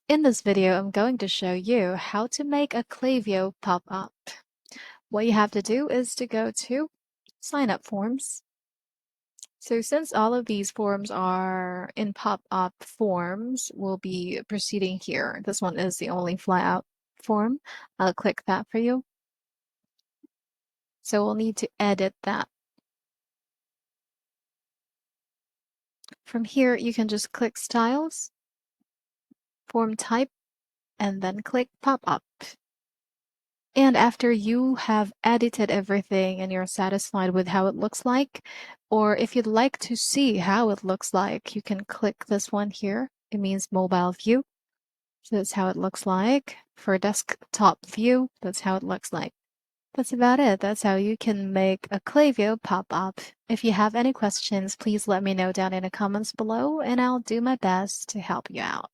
In this video, I'm going to show you how to make a Klaviyo pop-up. What you have to do is to go to Sign Up Forms. So since all of these forms are in pop-up forms, we'll be proceeding here. This one is the only flyout form. I'll click that for you. So we'll need to edit that. From here, you can just click Styles, Form Type, and then click Pop-up. And after you have edited everything and you're satisfied with how it looks like, or if you'd like to see how it looks like, you can click this one here. It means mobile view. So that's how it looks like. For desktop view, that's how it looks like. That's about it. That's how you can make a Klaviyo pop-up. If you have any questions, please let me know down in the comments below and I'll do my best to help you out.